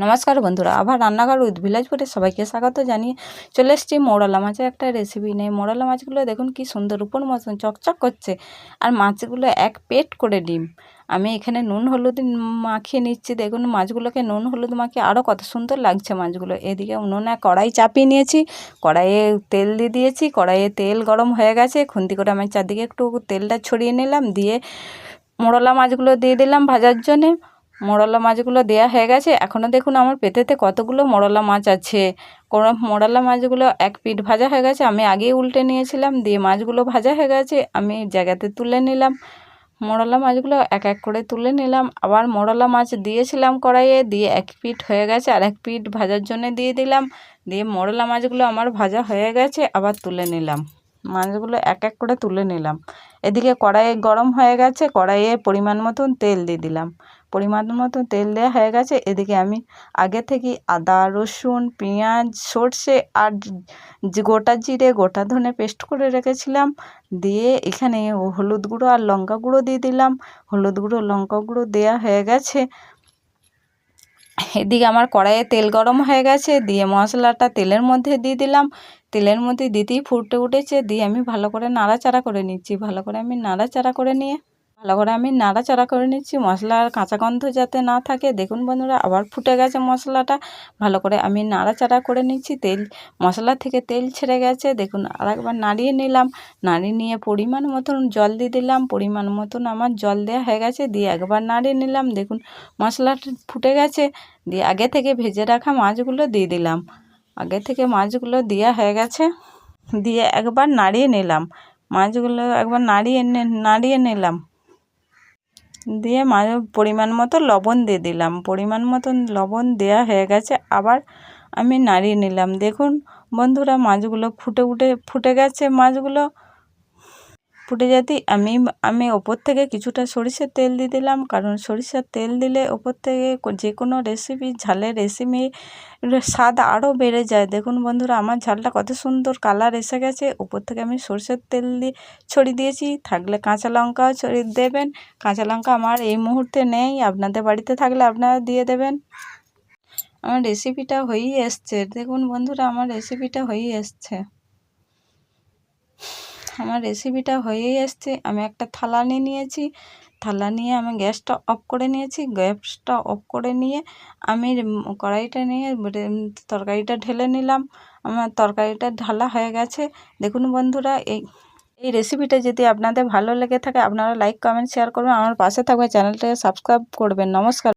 নমস্কার বন্ধুরা, আবার রান্নাঘর উইথ ভিলেজ ফুডে সবাইকে স্বাগত জানিয়ে চলে এসেছি মৌরলা মাছের একটা রেসিপি নিয়ে। মৌরলা মাছগুলো দেখুন কি সুন্দর উপর মতন চকচক করছে, আর মাছগুলো এক পেট করে ডিম। আমি এখানে নুন হলুদ মাখিয়ে নিচ্ছি। দেখুন মাছগুলোকে নুন হলুদ মাখিয়ে আরও কত সুন্দর লাগছে মাছগুলো। এদিকে উনুনে কড়াই চাপিয়ে নিয়েছি, কড়াইয়ে তেল দিয়ে দিয়েছি। কড়াইয়ে তেল গরম হয়ে গেছে, খুন্তি করে আমি চারদিকে একটু তেলটা ছড়িয়ে নিলাম, দিয়ে মৌরলা মাছগুলো দিয়ে দিলাম ভাজার জন্যে। মৌরলা মাছগুলো দেয়া হয়ে গেছে। এখনও দেখুন আমার পেটেতে কতগুলো মৌরলা মাছ আছে। মৌরলা মাছগুলো এক পিঠ ভাজা হয়ে গেছে, আমি আগেই উল্টে নিয়েছিলাম, দিয়ে মাছগুলো ভাজা হয়ে গেছে, আমি জায়গাতে তুলে নিলাম। মৌরলা মাছগুলো এক এক করে তুলে নিলাম। আবার মৌরলা মাছ দিয়েছিলাম কড়াইয়ে, দিয়ে এক পিঠ হয়ে গেছে, আর এক পিঠ ভাজার জন্য দিয়ে দিলাম। দিয়ে মৌরলা মাছগুলো আমার ভাজা হয়ে গেছে, আবার তুলে নিলাম। মাছগুলো এক এক করে তুলে নিলাম। এদিকে কড়াই গরম হয়ে গেছে, কড়াইয়ে পরিমাণ মতন তেল দিয়ে দিলাম। পরিমাণ মতো তেল দেওয়া হয়ে গেছে। এদিকে আমি আগে থেকে আদা রসুন পেঁয়াজ সর্ষে আর গোটা জিরে গোটা ধনে পেস্ট করে রেখেছিলাম, দিয়ে এখানে হলুদ গুঁড়ো আর লঙ্কা গুঁড়ো দিয়ে দিলাম। হলুদ গুঁড়ো লঙ্কা গুঁড়ো দেওয়া হয়ে গেছে। এদিকে আমার কড়াইয়ে তেল গরম হয়ে গেছে, দিয়ে মশলাটা তেলের মধ্যে দিয়ে দিলাম। তেলের মধ্যে দিতেই ফুটে উঠেছে, দিয়ে আমি ভালো করে নাড়াচাড়া করে নিচ্ছি। ভালো করে আমি নাড়াচাড়া করে নিচ্ছি, মশলার কাঁচা গন্ধ যাতে না থাকে। দেখুন বন্ধুরা, আবার ফুটে গেছে মশলাটা। ভালো করে আমি নাড়াচাড়া করে নিচ্ছি। মশলা থেকে তেল ছেড়ে গেছে। দেখুন আরেকবার নাড়িয়ে নিলাম। নাড়িয়ে নিয়ে পরিমাণ মতন জল দিয়ে দিলাম। পরিমাণ মতন আমার জল দেওয়া হয়ে গেছে, দিয়ে একবার নাড়িয়ে নিলাম। দেখুন মশলাটা ফুটে গেছে, দিয়ে আগে থেকে ভেজে রাখা মাছগুলো দিয়ে দিলাম। আগে থেকে মাছগুলো দেওয়া হয়ে গেছে, দিয়ে একবার নাড়িয়ে নিলাম। মাছগুলো একবার নাড়িয়ে নিলাম, দিয়ে পরিমাণ মতো লবণ দিয়ে দিলাম। পরিমাণ মতন লবণ দেওয়া হয়ে গেছে, আবার আমি নাড়িয়ে নিলাম। দেখুন বন্ধুরা, মাছগুলো ফুটে গেছে। মাছগুলো ফুটে যেতে আমি ওপর থেকে কিছুটা সরিষার তেল দিয়ে দিলাম, কারণ সরিষার তেল দিলে ওপর থেকে যে কোনো রেসিপি ঝালের রেসিপি স্বাদ আরও বেড়ে যায়। দেখুন বন্ধুরা, আমার ঝালটা কত সুন্দর কালার এসে গেছে। ওপর থেকে আমি সরষের তেল দিয়ে ছড়িয়ে দিয়েছি। থাকলে কাঁচা লঙ্কাও ছড়িয়ে দেবেন। কাঁচা লঙ্কা আমার এই মুহূর্তে নেই, আপনাদের বাড়িতে থাকলে আপনারা দিয়ে দেবেন। আমার রেসিপিটা হয়েই এসছে। দেখুন বন্ধুরা, আমার রেসিপিটা হয়েই এসছে। আমি একটা থালা নিয়ে নিয়েছি। থালা নিয়ে আমি গ্যাসটা অফ করে নিয়েছি। গ্যাসটা অফ করে নিয়ে আমি কড়াইটা নিয়ে তরকারিটা ঢেলে নিলাম। আমার তরকারিটা ঢালা হয়ে গেছে। দেখুন বন্ধুরা, এই রেসিপিটা যদি আপনাদের ভালো লেগে থাকে, আপনারা লাইক কমেন্ট শেয়ার করবেন, আমার পাশে থাকবে, চ্যানেলটাকে সাবস্ক্রাইব করবেন। নমস্কার।